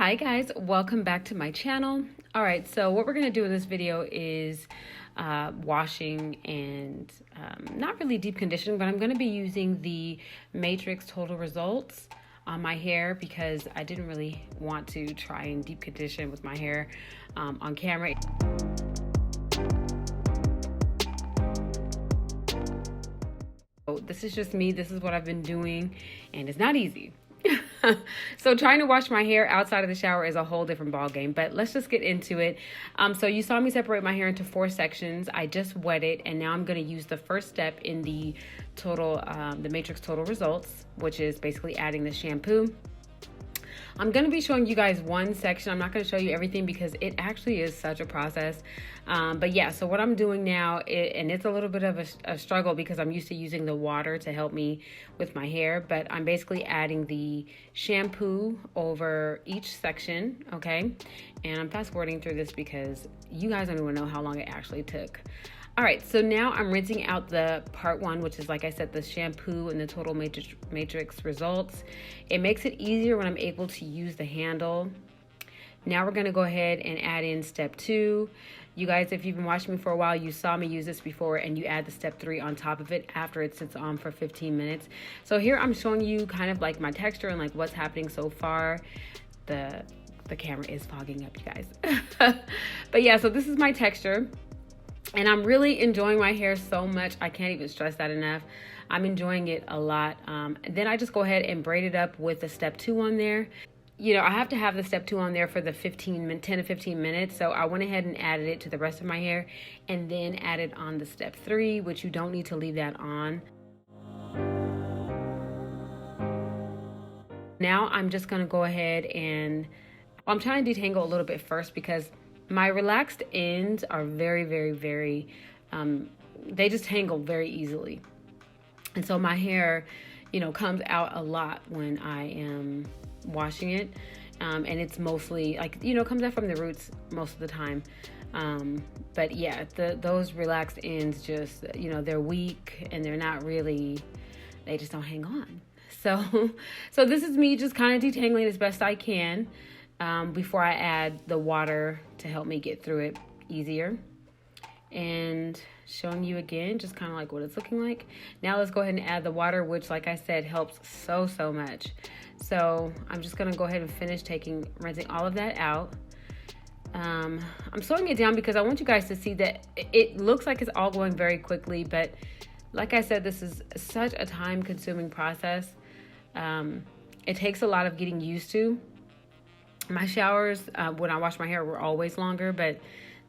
Hi guys, welcome back to my channel. All right, so what we're gonna do in this video is washing and not really deep conditioning, but I'm gonna be using the Matrix Total Results on my hair because I didn't really want to try and deep condition with my hair on camera. So this is just me, this is what I've been doing, and it's not easy. So trying to wash my hair outside of the shower is a whole different ball game, but let's just get into it. So you saw me separate my hair into 4 sections. I just wet it, and now I'm going to use the first step in the the Matrix Total Results, which is basically adding the shampoo. I'm going to be showing you guys one section. I'm not going to show you everything because it actually is such a process. But yeah, so what I'm doing now, and it's a little bit of a struggle because I'm used to using the water to help me with my hair, but I'm basically adding the shampoo over each section, okay? And I'm fast forwarding through this because you guys don't even know how long it actually took. All right, so now I'm rinsing out the part 1, which is, like I said, the shampoo and the Total Matrix Results. It makes it easier when I'm able to use the handle. Now we're gonna go ahead and add in step 2. You guys, if you've been watching me for a while, you saw me use this before, and you add the step 3 on top of it after it sits on for 15 minutes. So here I'm showing you kind of like my texture and like what's happening so far. The camera is fogging up, you guys. But yeah, so this is my texture. And I'm really enjoying my hair so much. I can't even stress that enough. I'm enjoying it a lot. Then I just go ahead and braid it up with the step 2 on there. You know, I have to have the step 2 on there for the 10 to 15 minutes. So I went ahead and added it to the rest of my hair and then added on the step 3, which you don't need to leave that on. Now I'm just gonna go ahead and, I'm trying to detangle a little bit first because my relaxed ends are very, they just tangle very easily. And so my hair, you know, comes out a lot when I am washing it. And it's mostly like, you know, comes out from the roots most of the time. But yeah, those relaxed ends just, you know, they're weak and they're not really, they just don't hang on. So this is me just kind of detangling as best I can. Before I add the water to help me get through it easier. And showing you again, just kind of like what it's looking like. Now let's go ahead and add the water, which like I said, helps so much. So I'm just gonna go ahead and finish rinsing all of that out. I'm slowing it down because I want you guys to see that it looks like it's all going very quickly, but like I said, this is such a time-consuming process. It takes a lot of getting used to. My showers, when I wash my hair, were always longer, but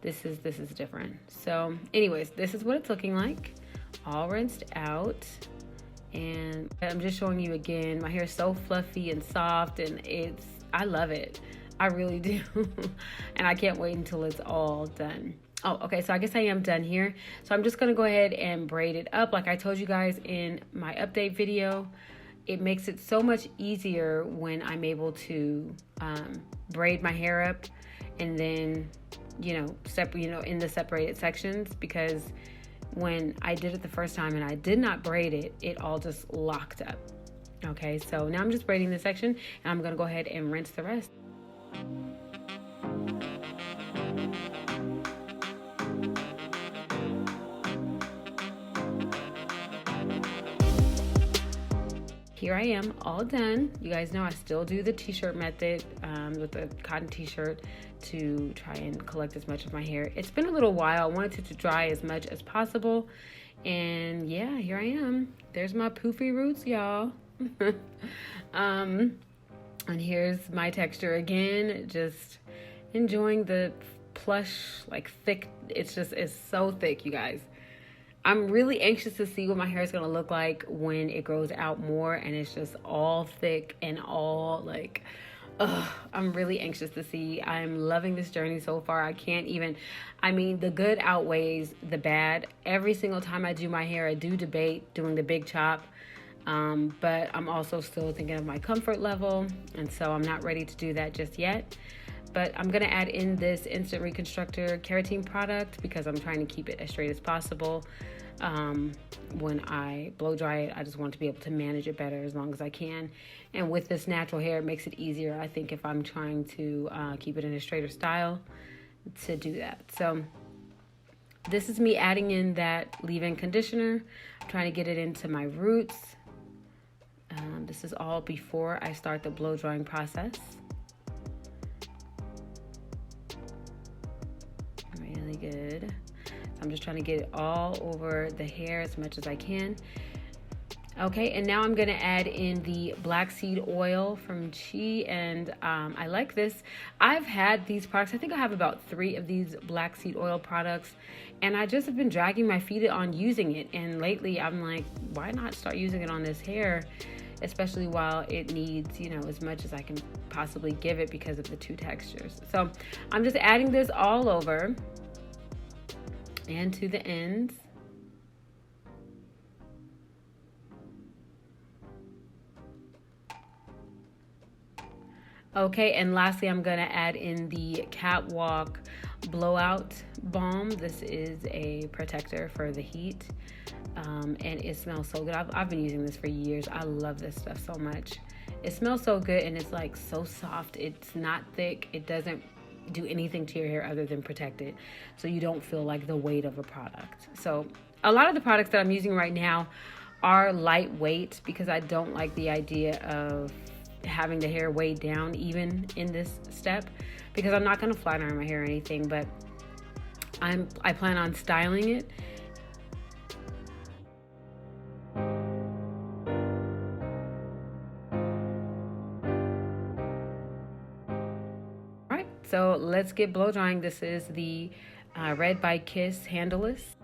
this is different. So anyways, this is what it's looking like, all rinsed out. And I'm just showing you again, my hair is so fluffy and soft, and I love it. I really do. And I can't wait until it's all done. Oh, okay, so I guess I am done here. So I'm just gonna go ahead and braid it up. Like I told you guys in my update video, it makes it so much easier when I'm able to braid my hair up and then, you know, in the separated sections, because when I did it the first time and I did not braid it, it all just locked up. Okay, so now I'm just braiding this section and I'm gonna go ahead and rinse the rest. Here I am, all done. You guys know I still do the t-shirt method with the cotton t-shirt to try and collect as much of my hair. It's been a little while. I wanted it to dry as much as possible. And yeah, here I am. There's my poofy roots, y'all. And here's my texture again. Just enjoying the plush, like thick. It's so thick, you guys. I'm really anxious to see what my hair is going to look like when it grows out more and it's just all thick and all like, I'm really anxious to see. I'm loving this journey so far. I mean, the good outweighs the bad. Every single time I do my hair, I do debate doing the big chop. But I'm also still thinking of my comfort level. And so I'm not ready to do that just yet. But I'm gonna add in this Instant Reconstructor Keratin product because I'm trying to keep it as straight as possible. When I blow dry it, I just want to be able to manage it better as long as I can. And with this natural hair, it makes it easier, I think, if I'm trying to keep it in a straighter style, to do that. So this is me adding in that leave-in conditioner. I'm trying to get it into my roots. This is all before I start the blow drying process. Really good. I'm just trying to get it all over the hair as much as I can. Okay, and now I'm gonna add in the black seed oil from Chi, and I like this. I've had these products. I think I have about 3 of these black seed oil products, and I just have been dragging my feet on using it. And lately, I'm like, why not start using it on this hair, especially while it needs, as much as I can possibly give it because of the 2 textures. So I'm just adding this all over and to the ends. Okay, and lastly, I'm gonna add in the Catwalk Blowout Balm. This is a protector for the heat, and it smells so good. I've been using this for years. I love this stuff so much. It smells so good, and it's like so soft. It's not thick. It doesn't do anything to your hair other than protect it, so you don't feel like the weight of a product. So a lot of the products that I'm using right now are lightweight because I don't like the idea of having the hair weighed down even in this step, because I'm not going to flat iron my hair or anything, but I plan on styling it. All right, so let's get blow drying. This is the Red by Kiss Handleless.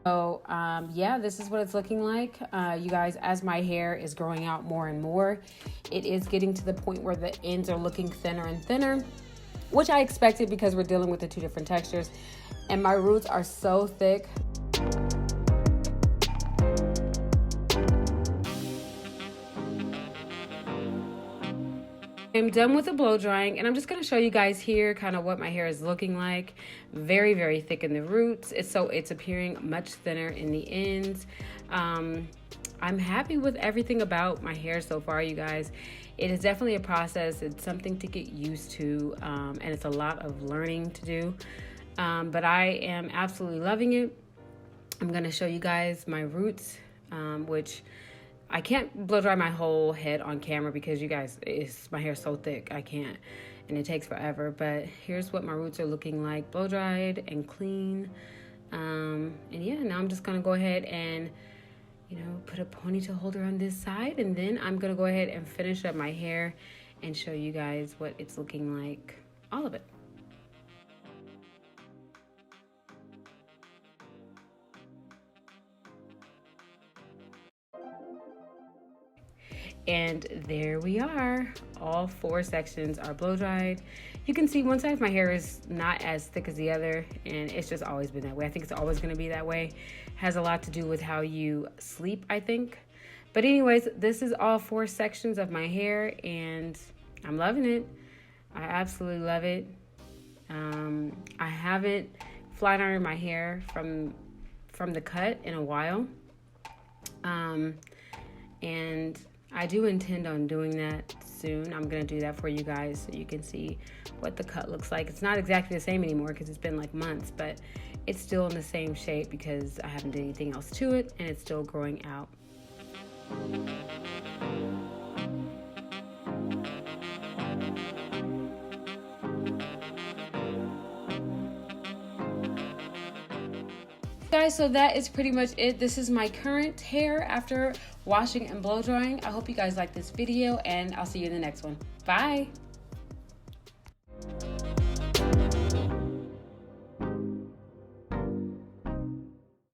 So yeah, this is what it's looking like. You guys, as my hair is growing out more and more, it is getting to the point where the ends are looking thinner and thinner, which I expected because we're dealing with the 2 different textures. And my roots are so thick. I'm done with the blow drying, and I'm just going to show you guys here kind of what my hair is looking like. Very, very thick in the roots. It's appearing much thinner in the ends. I'm happy with everything about my hair so far, you guys. It is definitely a process. It's something to get used to, and it's a lot of learning to do. But I am absolutely loving it. I'm going to show you guys my roots, which I can't blow dry my whole head on camera because you guys, my hair is so thick, I can't, and it takes forever. But here's what my roots are looking like, blow dried and clean. And yeah, now I'm just gonna go ahead and, put a ponytail holder on this side, and then I'm gonna go ahead and finish up my hair and show you guys what it's looking like, all of it. And there we are. All 4 sections are blow dried. You can see one side of my hair is not as thick as the other, and it's just always been that way. I think it's always going to be that way. Has a lot to do with how you sleep, I think. But anyways, this is all 4 sections of my hair, and I'm loving it. I absolutely love it. I haven't flat ironed my hair from the cut in a while. And I do intend on doing that soon. I'm going to do that for you guys so you can see what the cut looks like. It's not exactly the same anymore because it's been like months, but it's still in the same shape because I haven't done anything else to it, and it's still growing out. Guys, so that is pretty much it. This is my current hair after washing and blow drying. I hope you guys like this video, and I'll see you in the next one. Bye.